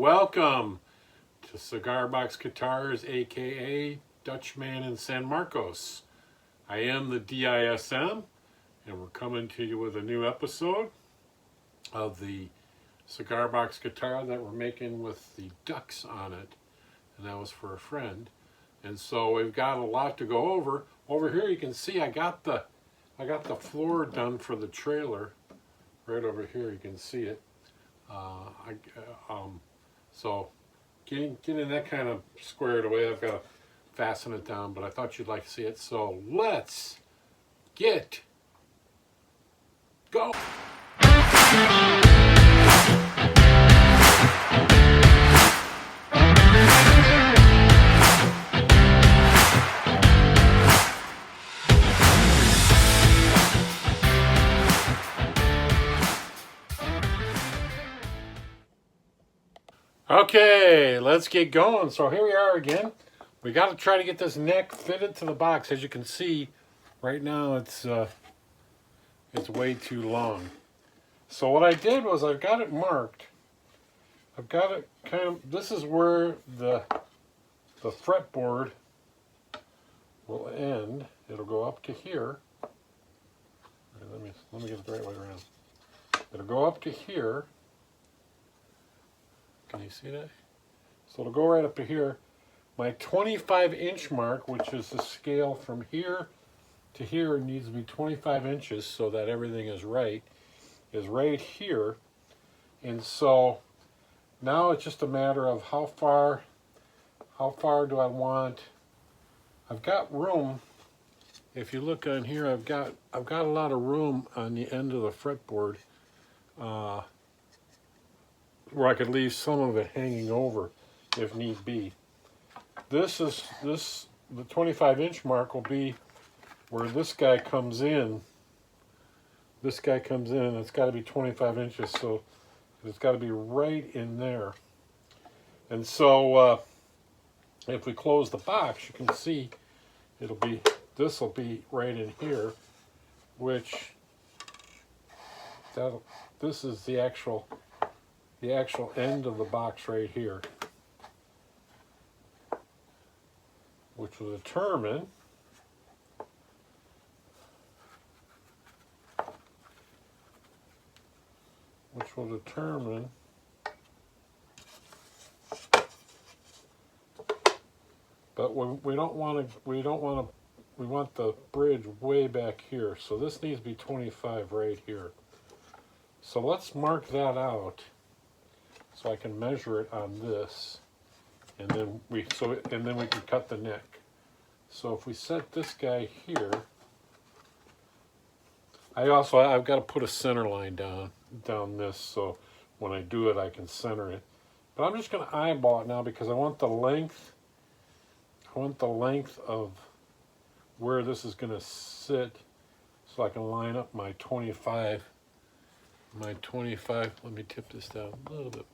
welcome to Cigar Box Guitars, aka Dutchman in San Marcos. I am the DISM, and we're coming to you with a new episode of the cigar box guitar that we're making with the ducks on it, and that was for a friend. And so we've got a lot to go over. Over here you can see I got the floor done for the trailer. Right over here you can see it. So getting that kind of squared away, I've got to fasten it down, but I thought you'd like to see it. So let's get go. Okay, let's get going. So here we are again. We got to try to get this neck fitted to the box. As you can see, right now it's way too long. So what I did was I've got it marked. I've got it kind of. This is where the fretboard will end. It'll go up to here. Let me get it the right way around. It'll go up to here. Can you see that? So it'll go right up to here. My 25-inch mark, which is the scale from here to here, needs to be 25 inches so that everything is right here. And so now it's just a matter of how far do I want. I've got room. If you look on here, I've got a lot of room on the end of the fretboard. Where I could leave some of it hanging over if need be. The 25-inch mark will be where this guy comes in. This guy comes in, and it's got to be 25 inches, so it's got to be right in there. And so if we close the box, you can see this will be right in here, which this is the actual end of the box right here, which will determine but we want the bridge way back here, so this needs to be 25 right here. So let's mark that out so I can measure it on this, and then we can cut the neck. So if we set this guy here, I've got to put a center line down this, so when I do it I can center it. But I'm just going to eyeball it now because I want the length of where this is going to sit, so I can line up my 25. Let me tip this down a little bit.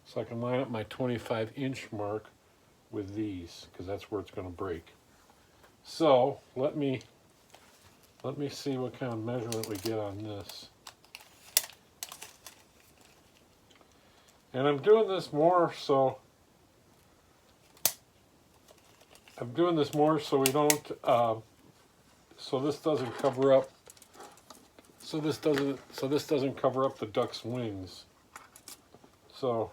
So I can line up my 25-inch mark with these, because that's where it's going to break. So let me see what kind of measurement we get on this. And I'm doing this more so we don't so this doesn't cover up the duck's wings. So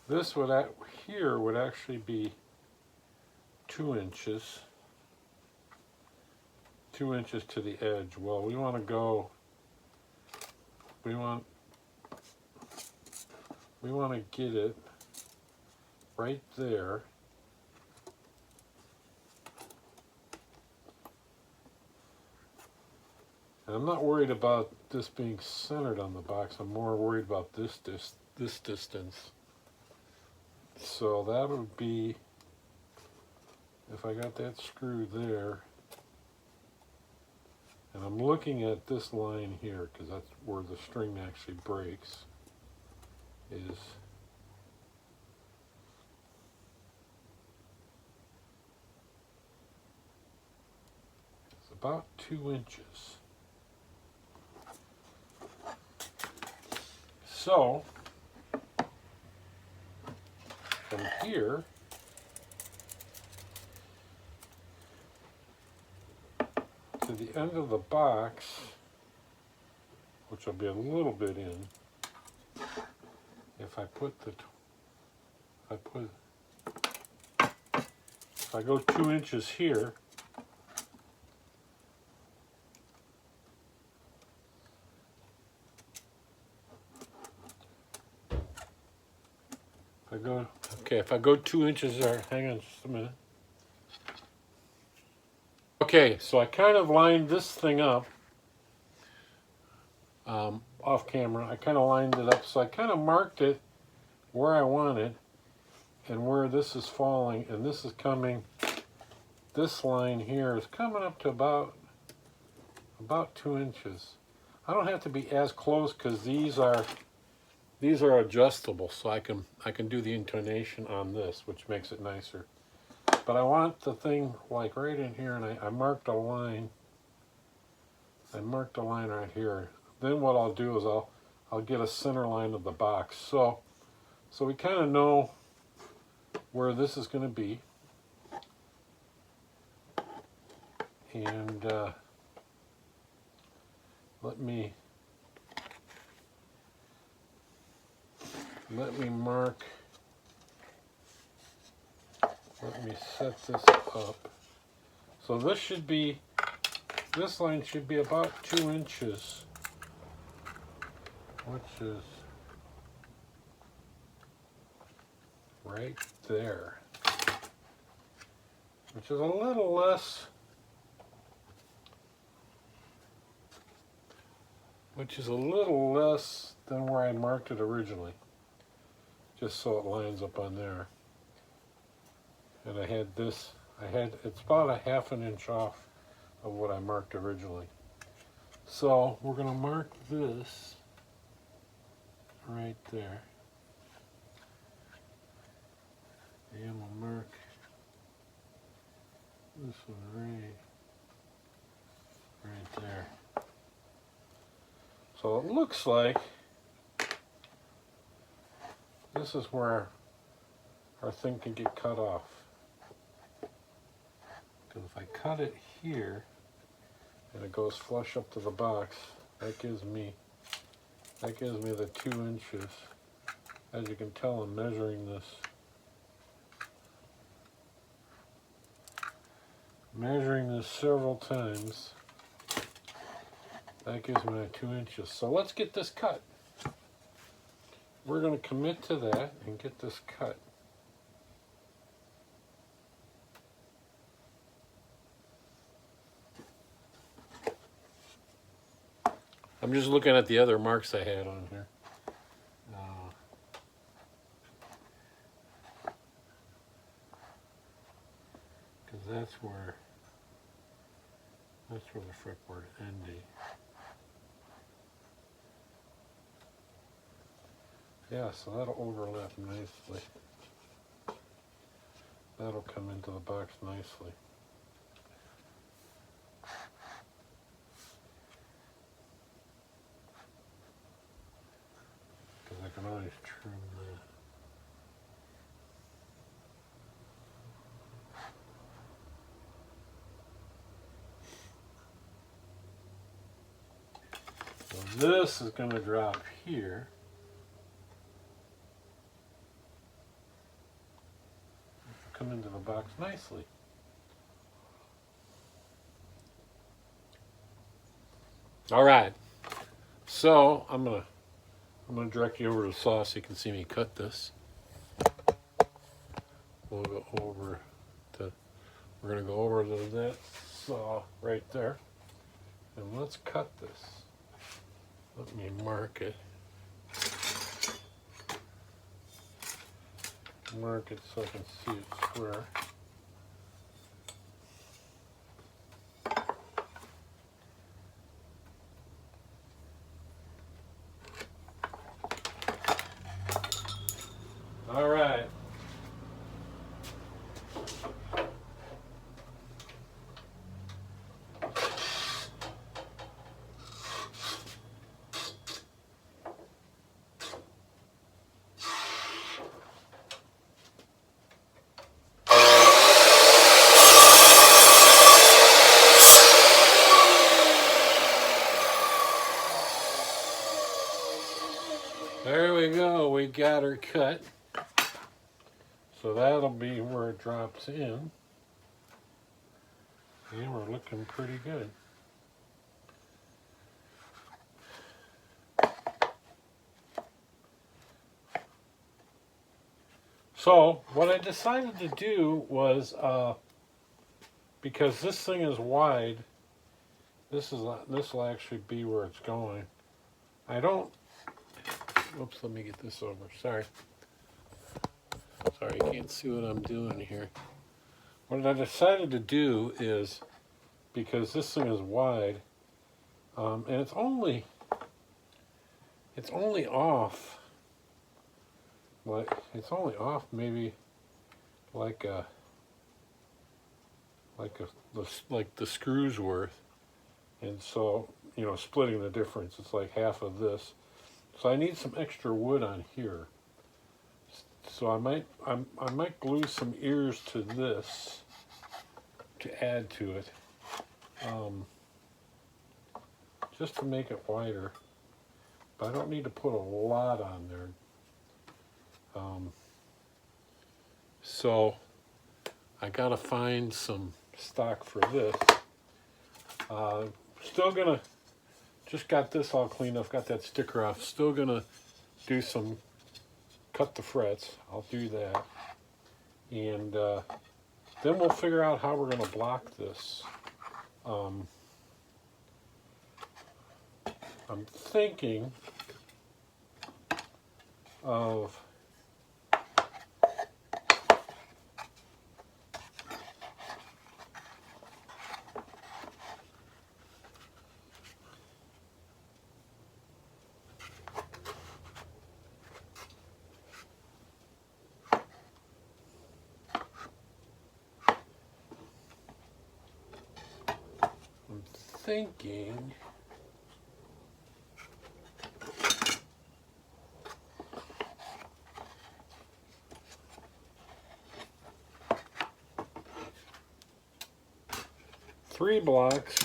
this would actually be 2 inches. 2 inches to the edge. Well, we want to get it right there. And I'm not worried about this being centered on the box. I'm more worried about this distance. So that would be, if I got that screw there, and I'm looking at this line here because that's where the string actually breaks, is it's about 2 inches. So from here to the end of the box, which will be a little bit in. If I go 2 inches here, if I go 2 inches there, hang on just a minute. Okay, so I kind of lined this thing up off camera. I kind of lined it up, so I kind of marked it where I want it and where this is falling, and this is coming, this line here is coming up to about 2 inches. I don't have to be as close because these are adjustable, so I can do the intonation on this, which makes it nicer. But I want the thing like right in here, and I marked a line. I marked a line right here. Then what I'll do is I'll get a center line of the box. So we kind of know where this is going to be. And let me mark. Let me set this up. So this line should be about 2 inches, which is right there, which is a little less, than where I marked it originally, just so it lines up on there. And it's about a 1/2 inch off of what I marked originally. So we're going to mark this right there. And we'll mark this one right there. So it looks like this is where our thing can get cut off. Because if I cut it here and it goes flush up to the box, that gives me the 2 inches. As you can tell, I'm measuring this. Several times. That gives me 2 inches. So let's get this cut. We're going to commit to that and get this cut. I'm just looking at the other marks I had on here. Because that's where the fretboard ending. Yeah, so that'll overlap nicely. That'll come into the box nicely. Because I can always trim that. So this is going to drop here. Come into the box nicely. All right, so I'm gonna direct you over to the saw so you can see me cut this. We're gonna go over to that saw right there, and let's cut this. Let me mark it. Mark it so I can see it square. All right. There we go, we got her cut. So that'll be where it drops in. And we're looking pretty good. So what I decided to do was, because this thing is wide, this will actually be where it's going. I don't. Oops, let me get this over. Sorry, you can't see what I'm doing here. What I decided to do is, because this thing is wide, and it's only off. Maybe like the screw's worth, and so splitting the difference, it's like half of this. So I need some extra wood on here. So I might glue some ears to this to add to it, just to make it wider. But I don't need to put a lot on there. So I gotta find some stock for this. Still gonna, just got this all cleaned up, got that sticker off. Still gonna do some, cut the frets. I'll do that. And then we'll figure out how we're gonna block this. I'm thinking of thinking 3 blocks.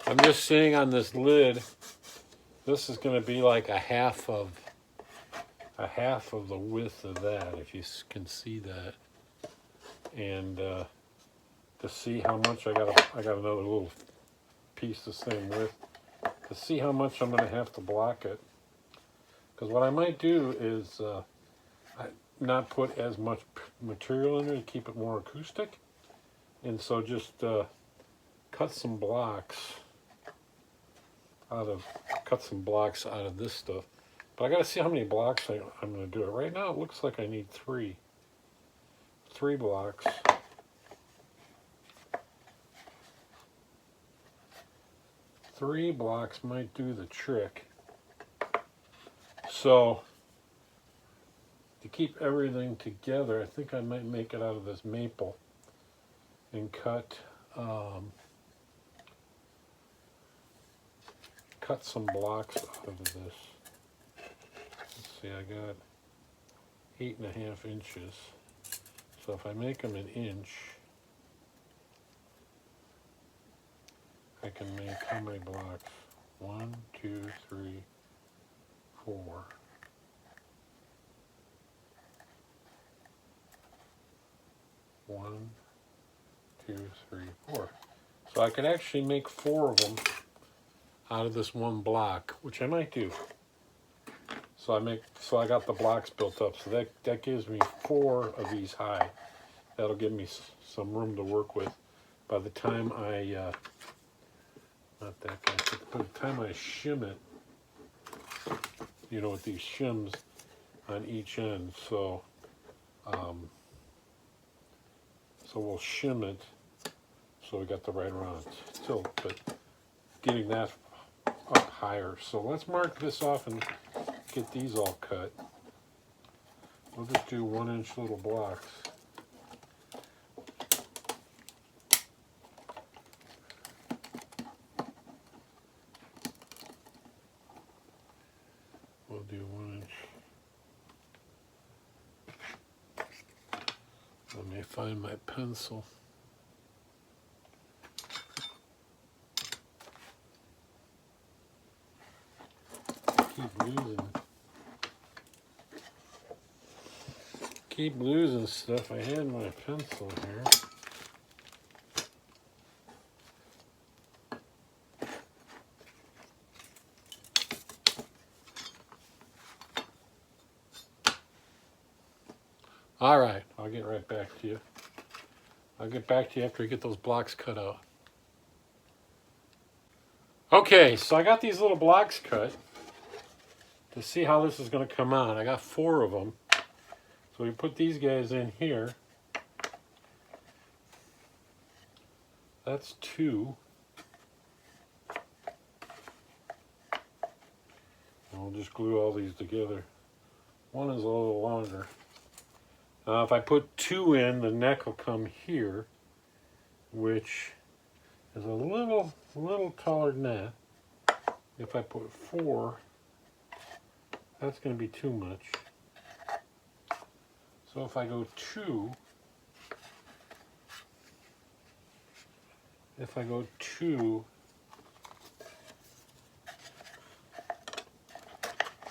I'm just seeing on this lid, this is going to be like a half of the width of that, if you can see that. And to see how much I got another little piece the same width, to see how much I'm going to have to block it. Because what I might do is not put as much material in there to keep it more acoustic, and so just cut some blocks out of this stuff. But I got to see how many blocks I'm going to do it. Right now it looks like I need 3 blocks. Three blocks might do the trick. So to keep everything together, I think I might make it out of this maple and cut some blocks out of this. Let's see, I got 8.5 inches. So if I make them an inch, I can make how many blocks? 1, 2, 3, 4. 1, 2, 3, 4. So I could actually make 4 of them out of this one block, which I might do. So I got the blocks built up. So that gives me 4 of these high. That'll give me some room to work with by the time I not that guy, but by the time I shim it, with these shims on each end. So we'll shim it so we got the right amount still, but getting that up higher. So let's mark this off and get these all cut. We'll just do 1-inch little blocks. we'll do 1 inch. Let me find my pencil. Keep losing stuff. I had my pencil here. All right, I'll get right back to you. I'll get back to you after I get those blocks cut out. Okay, so I got these little blocks cut to see how this is going to come on. I got 4 of them. So we put these guys in here. That's 2. And we'll just glue all these together. One is a little longer. If I put 2 in, the neck will come here, which is a little taller than that. If I put 4, that's going to be too much. So if I go 2,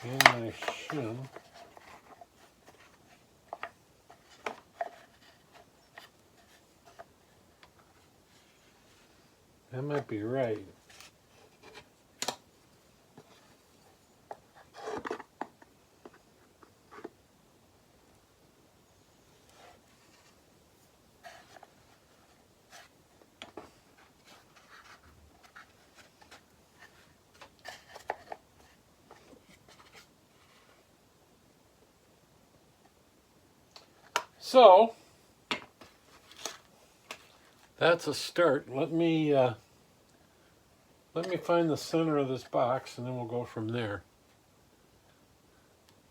and my shim, that might be right. So that's a start. Let me find the center of this box, and then we'll go from there.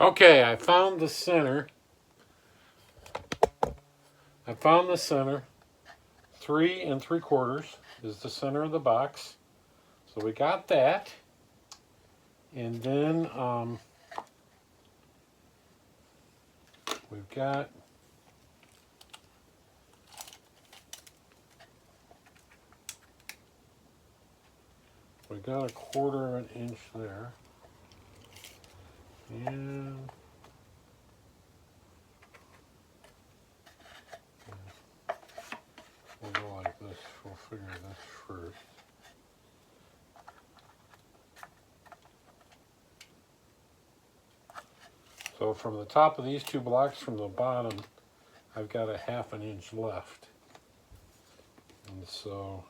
Okay, I found the center. 3 3/4 is the center of the box. So we got that. And then we've got a 1/4 of an inch there. And we'll go like this. We'll figure this first. So from the top of these 2 blocks from the bottom, I've got a 1/2 inch left. And so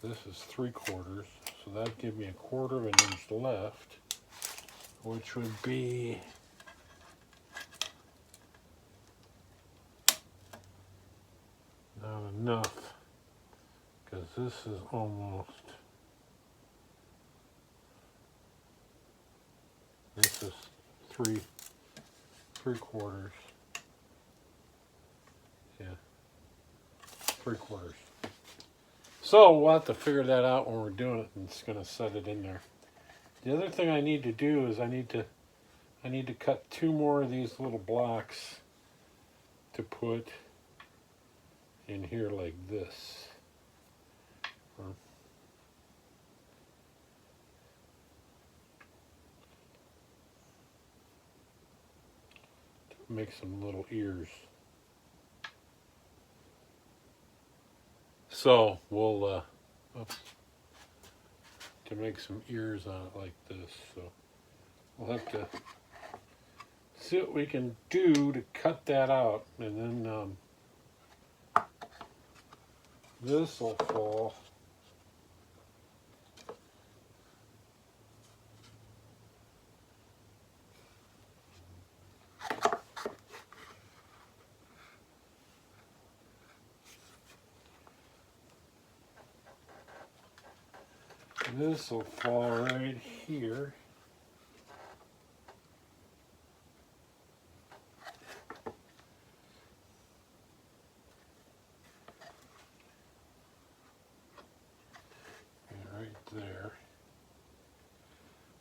this is 3/4, so that'd give me a 1/4 of an inch left, which would be not enough, because this is almost, this is 3/4. Yeah, 3/4. So we'll have to figure that out when we're doing it, and it's going to set it in there. The other thing I need to do is I need to cut 2 more of these little blocks to put in here like this. To make some little ears. So we'll to make some ears on it like this. So we'll have to see what we can do to cut that out, and then this will fall. This will fall right here.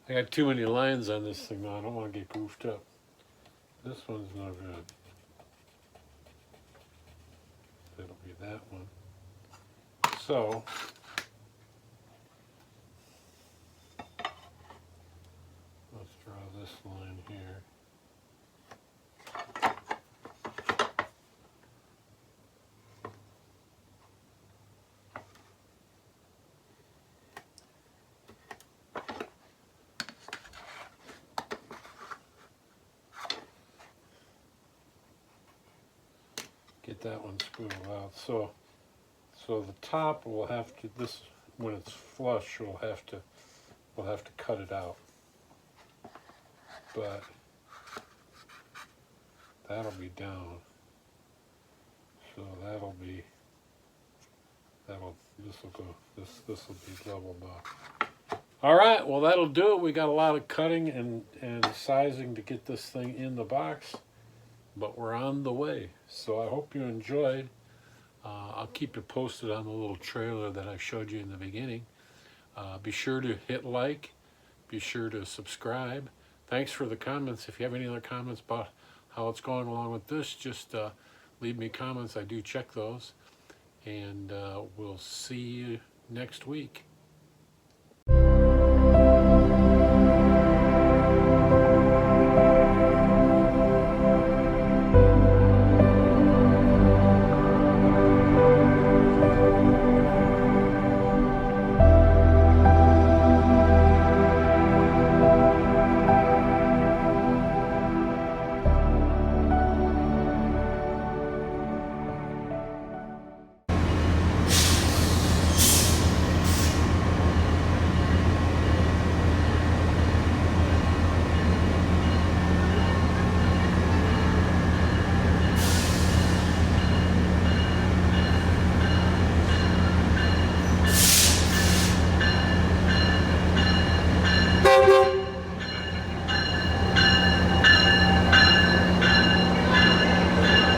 I got too many lines on this thing now. I don't want to get goofed up. This one's no good. That'll be that one. So, let's draw this line here. Get that one spooled out. So the top will have to, this, when it's flush, we'll have to cut it out. But that'll be down. So this will be leveled up. All right, well that'll do it. We got a lot of cutting and sizing to get this thing in the box, but we're on the way. So I hope you enjoyed. I'll keep you posted on the little trailer that I showed you in the beginning. Be sure to hit like, be sure to subscribe. Thanks for the comments. If you have any other comments about how it's going along with this, just leave me comments. I do check those. And we'll see you next week.